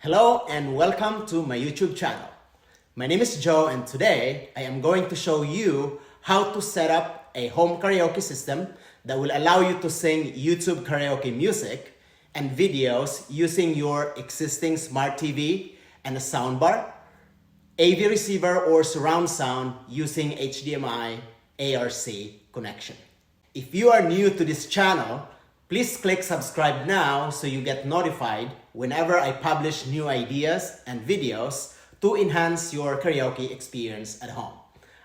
Hello and welcome to my YouTube channel. My name is Joe and today I am going to show you how to set up a home karaoke system that will allow you to sing YouTube karaoke music and videos using your existing smart TV and a soundbar, AV receiver or surround sound using HDMI ARC connection. If you are new to this channel, please click subscribe now so you get notified whenever I publish new ideas and videos to enhance your karaoke experience at home.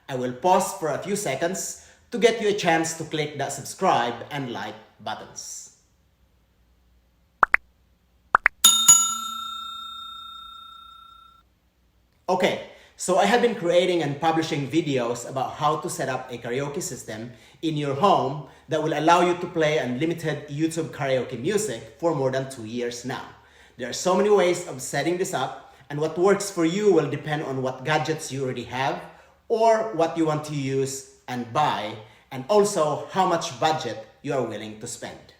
I will pause for a few seconds to get you a chance to click that subscribe and like buttons. Okay, so I have been creating and publishing videos about how to set up a karaoke system in your home that will allow you to play unlimited YouTube karaoke music for more than 2 years now. There are so many ways of setting this up, and what works for you will depend on what gadgets you already have or what you want to use and buy, and also how much budget you are willing to spend.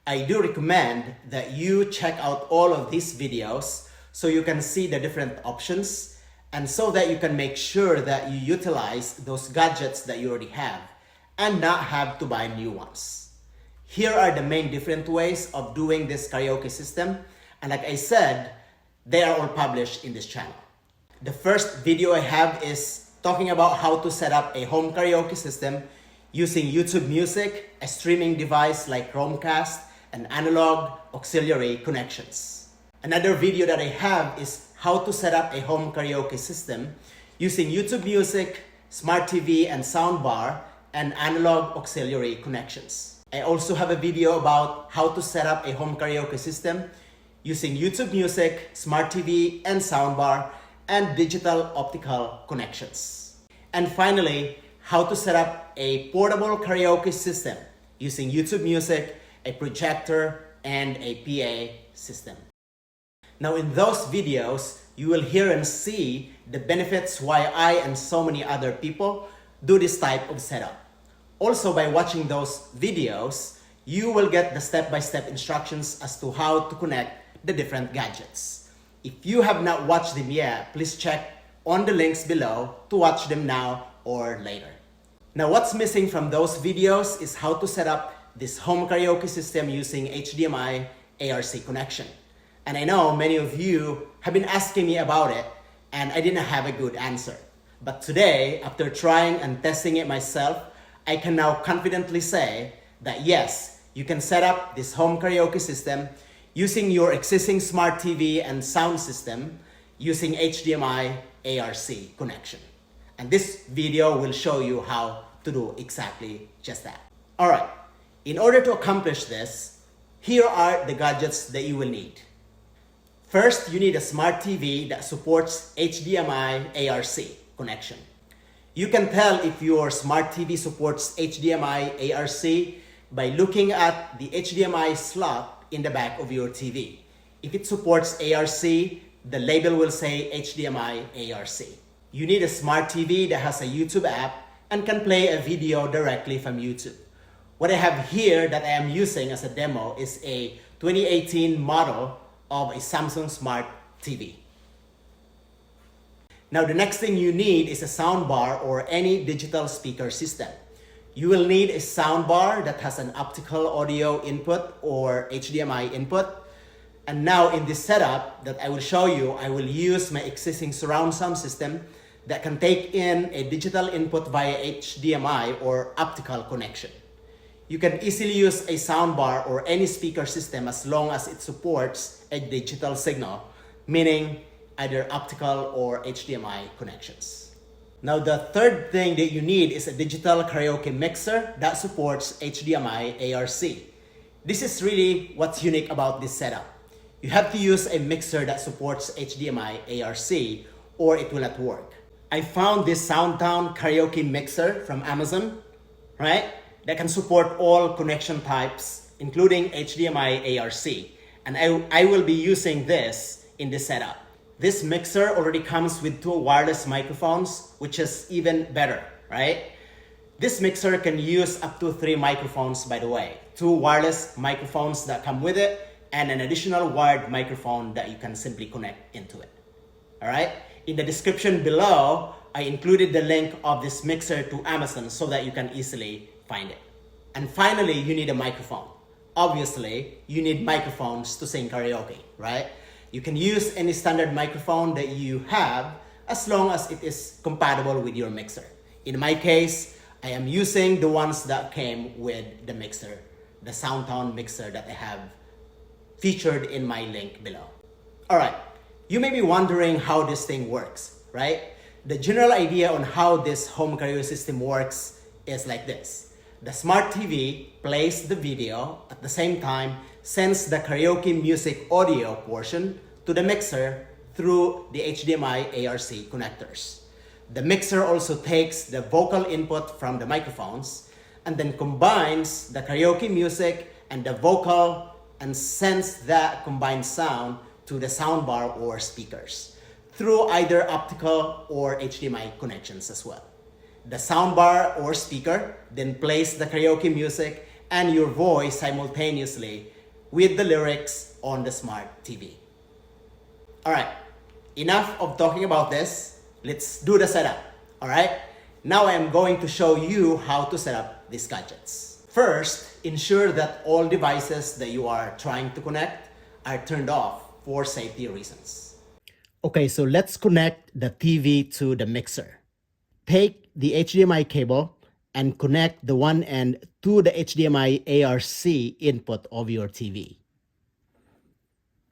I do recommend that you check out all of these videos so you can see the different options and so that you can make sure that you utilize those gadgets that you already have and not have to buy new ones. Here are the main different ways of doing this karaoke system, and like I said, they are all published in this channel. The first video I have is talking about how to set up a home karaoke system using YouTube Music, a streaming device like Chromecast, and analog auxiliary connections. Another video that I have is how to set up a home karaoke system using YouTube Music, Smart TV and soundbar, and analog auxiliary connections. I also have a video about how to set up a home karaoke system using YouTube Music, Smart TV and soundbar, and digital optical connections. And finally, how to set up a portable karaoke system using YouTube Music, a projector, and a PA system. Now in those videos, you will hear and see the benefits why I and so many other people do this type of setup. Also, by watching those videos, you will get the step-by-step instructions as to how to connect the different gadgets. If you have not watched them yet, please check on the links below to watch them now or later. Now, what's missing from those videos is how to set up this home karaoke system using HDMI ARC connection. And I know many of you have been asking me about it, and I didn't have a good answer. But today, after trying and testing it myself, I can now confidently say that yes, you can set up this home karaoke system using your existing smart TV and sound system using HDMI ARC connection. And this video will show you how to do exactly just that. All right, in order to accomplish this, here are the gadgets that you will need. First, you need a smart TV that supports HDMI ARC connection. You can tell if your smart TV supports HDMI ARC by looking at the HDMI slot in the back of your TV. If it supports ARC, the label will say HDMI ARC. You need a smart TV that has a YouTube app and can play a video directly from YouTube. What I have here that I am using as a demo is a 2018 model of a Samsung Smart TV. Now the next thing you need is a soundbar or any digital speaker system. You will need a soundbar that has an optical audio input or HDMI input. And now in this setup that I will show you, I will use my existing surround sound system that can take in a digital input via HDMI or optical connection. You can easily use a soundbar or any speaker system as long as it supports a digital signal, meaning either optical or HDMI connections. Now the third thing that you need is a digital karaoke mixer that supports HDMI ARC. This is really what's unique about this setup. You have to use a mixer that supports HDMI ARC or it will not work. I found this SoundTown karaoke mixer from Amazon, right? That can support all connection types, including HDMI ARC. And I will be using this in this setup. This mixer already comes with 2 wireless microphones, which is even better, right? This mixer can use up to 3 microphones, by the way. 2 wireless microphones that come with it, and an additional wired microphone that you can simply connect into it. All right. In the description below, I included the link of this mixer to Amazon so that you can easily find it. And finally, you need a microphone. Obviously, you need microphones to sing karaoke, right? You can use any standard microphone that you have as long as it is compatible with your mixer. In my case, I am using the ones that came with the mixer, the SoundTone mixer that I have featured in my link below. All right, you may be wondering how this thing works, right? The general idea on how this home karaoke system works is like this. The smart TV plays the video, at the same time sends the karaoke music audio portion to the mixer through the HDMI ARC connectors. The mixer also takes the vocal input from the microphones and then combines the karaoke music and the vocal and sends that combined sound to the soundbar or speakers through either optical or HDMI connections as well. The soundbar or speaker then plays the karaoke music and your voice simultaneously with the lyrics on the smart TV. All right, enough of talking about this. Let's do the setup. All right, now I am going to show you how to set up these gadgets. First, ensure that all devices that you are trying to connect are turned off for safety reasons. Okay, so let's connect the TV to the mixer. Take the HDMI cable and connect the one end to the HDMI ARC input of your TV.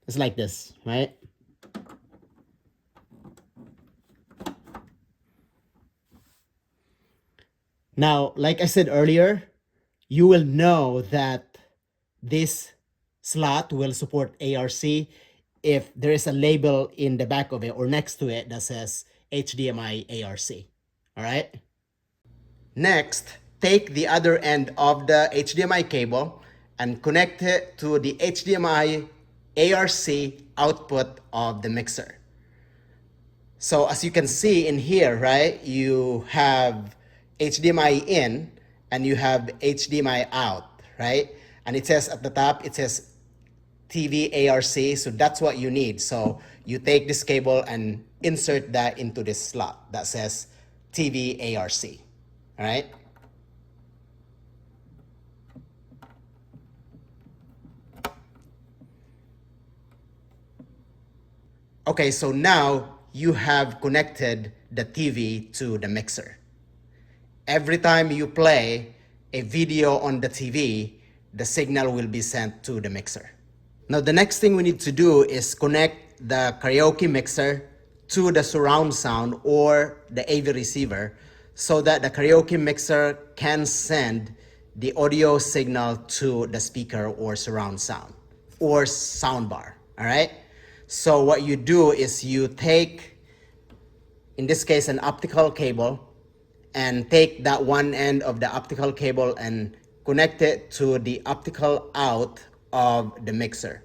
It's like this, right? Now, like I said earlier, you will know that this slot will support ARC if there is a label in the back of it or next to it that says HDMI ARC. All right. Next, take the other end of the HDMI cable and connect it to the HDMI ARC output of the mixer. So as you can see in here, right, you have HDMI in and you have HDMI out, right? And it says at the top, it says TV ARC, so that's what you need. So you take this cable and insert that into this slot that says TV ARC, all right? Okay, so now you have connected the TV to the mixer. Every time you play a video on the TV, the signal will be sent to the mixer. Now, the next thing we need to do is connect the karaoke mixer to the surround sound or the AV receiver so that the karaoke mixer can send the audio signal to the speaker or surround sound or soundbar, all right? So what you do is you take, in this case, an optical cable and take that one end of the optical cable and connect it to the optical out of the mixer.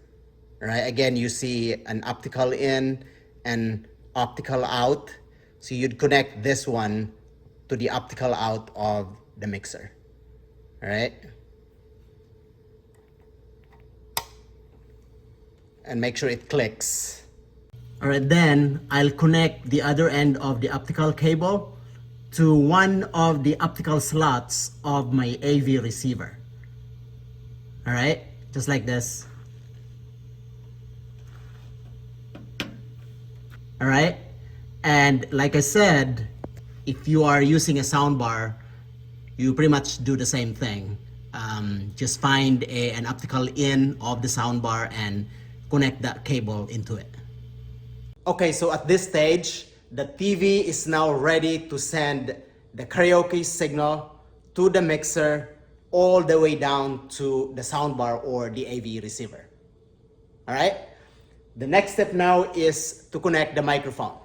All right, again, you see an optical in and optical out. So you'd connect this one to the optical out of the mixer. All right. And make sure it clicks. All right, then I'll connect the other end of the optical cable to one of the optical slots of my AV receiver. All right, just like this. All right, and like I said, if you are using a soundbar, you pretty much do the same thing. Just find an optical in of the soundbar and connect that cable into it. Okay, so at this stage, the TV is now ready to send the karaoke signal to the mixer all the way down to the soundbar or the AV receiver. All right? The next step now is to connect the microphone.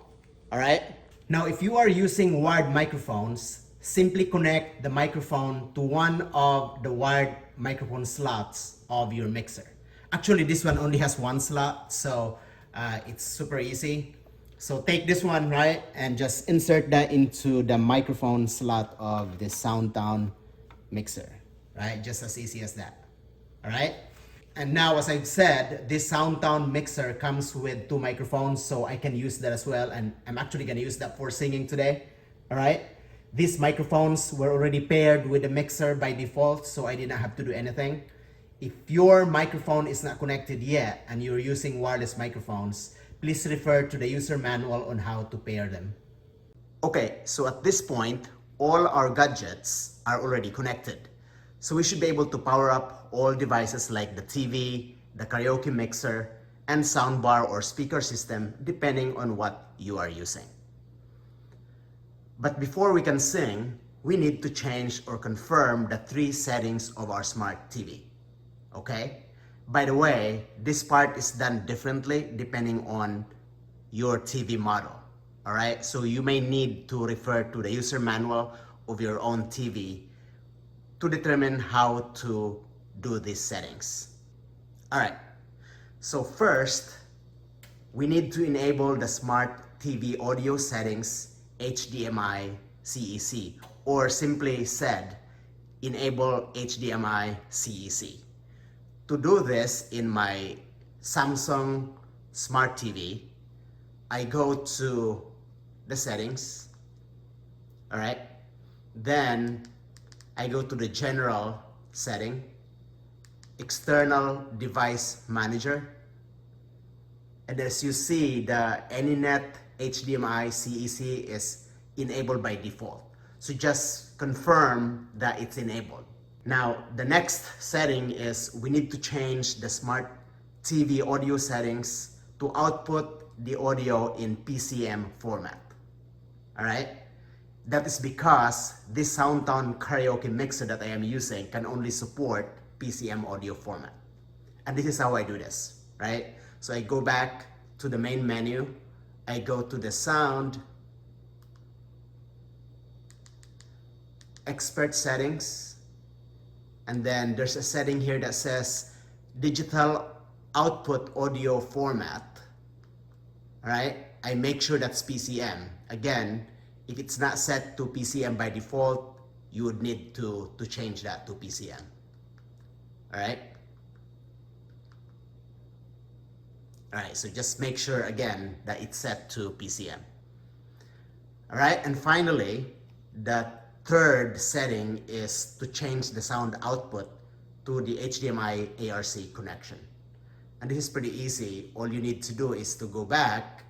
All right? Now, if you are using wired microphones, simply connect the microphone to one of the wired microphone slots of your mixer. Actually, this one only has one slot, so it's super easy. So take this one, right, and just insert that into the microphone slot of the SoundTone mixer, right? Just as easy as that, all right? And now, as I've said, this SoundTown mixer comes with 2 microphones, so I can use that as well. And I'm actually gonna use that for singing today, all right? These microphones were already paired with the mixer by default, so I did not have to do anything. If your microphone is not connected yet and you're using wireless microphones, please refer to the user manual on how to pair them. Okay, so at this point, all our gadgets are already connected. So we should be able to power up all devices like the TV, the karaoke mixer, and soundbar or speaker system depending on what you are using. But before we can sing, we need to change or confirm the 3 settings of our smart TV. Okay? By the way, this part is done differently depending on your TV model. All right? So you may need to refer to the user manual of your own TV to determine how to do these settings. All right, so first, we need to enable the smart TV audio settings HDMI CEC, or simply said, enable HDMI CEC. To do this in my Samsung Smart TV, I go to the settings, all right? Then I go to the general setting, external device manager, and as you see, the AnyNet HDMI CEC is enabled by default. So just confirm that it's enabled. Now, the next setting is we need to change the smart TV audio settings to output the audio in PCM format. All right? That is because this SoundTown karaoke mixer that I am using can only support PCM audio format. And this is how I do this, right? So I go back to the main menu, I go to the sound, expert settings, and then there's a setting here that says digital output audio format, all right? I make sure that's PCM. Again, if it's not set to PCM by default, you would need to change that to PCM. All right? All right, so just make sure again that it's set to PCM. All right, and finally, the third setting is to change the sound output to the HDMI ARC connection. And this is pretty easy. All you need to do is to go back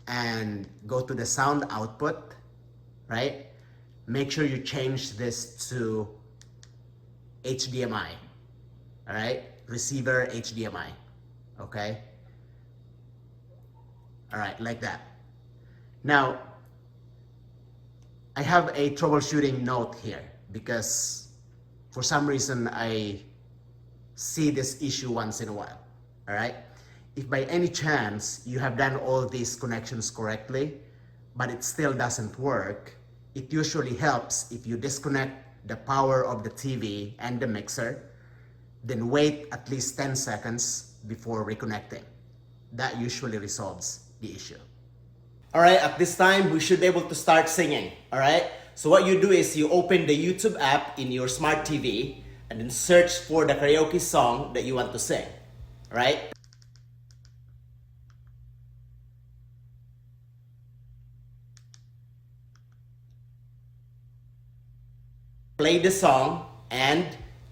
and go to the sound output, right? Make sure you change this to HDMI, all right? Receiver HDMI, okay? All right, like that. Now, I have a troubleshooting note here because for some reason I see this issue once in a while, all right? If by any chance you have done all these connections correctly, but it still doesn't work, it usually helps if you disconnect the power of the TV and the mixer, then wait at least 10 seconds before reconnecting. That usually resolves the issue. All right, at this time, we should be able to start singing, all right? So what you do is you open the YouTube app in your smart TV and then search for the karaoke song that you want to sing, all right? Play the song, and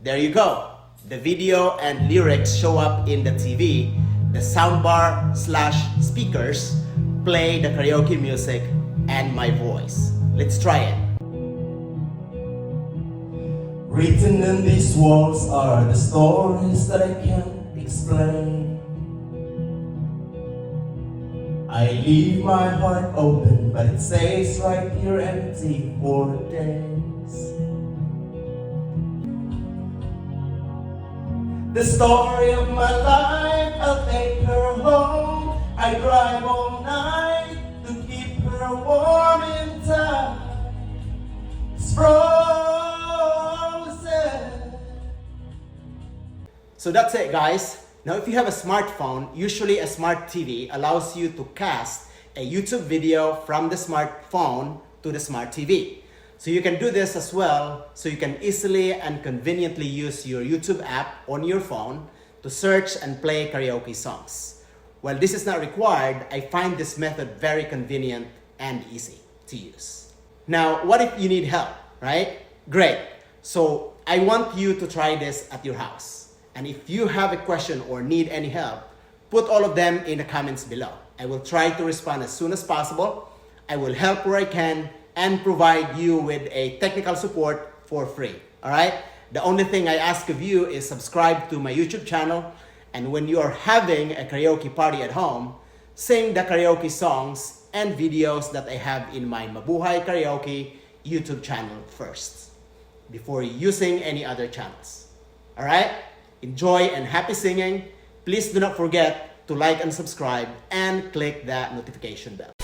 there you go. The video and lyrics show up in the TV. The soundbar / speakers play the karaoke music and my voice. Let's try it. Written in these walls are the stories that I can't explain. I leave my heart open, but it stays right here empty for days. The story of my life, I'll take her home. I drive all night to keep her warm in time. It's frozen. So that's it, guys. Now, if you have a smartphone, usually a smart TV allows you to cast a YouTube video from the smartphone to the smart TV. So you can do this as well, so you can easily and conveniently use your YouTube app on your phone to to search and play karaoke songs. While this is not required, I find this method very convenient and easy to use. Now, what if you need help, right? Great. So I want you to try this at your house. And if you have a question or need any help, put all of them in the comments below. I will try to respond as soon as possible. I will help where I can and provide you with a technical support for free. All right? The only thing I ask of you is subscribe to my YouTube channel, and when you are having a karaoke party at home, sing the karaoke songs and videos that I have in my Mabuhay Karaoke YouTube channel first, before using any other channels. All right? Enjoy and happy singing. Please do not forget to like and subscribe and click that notification bell.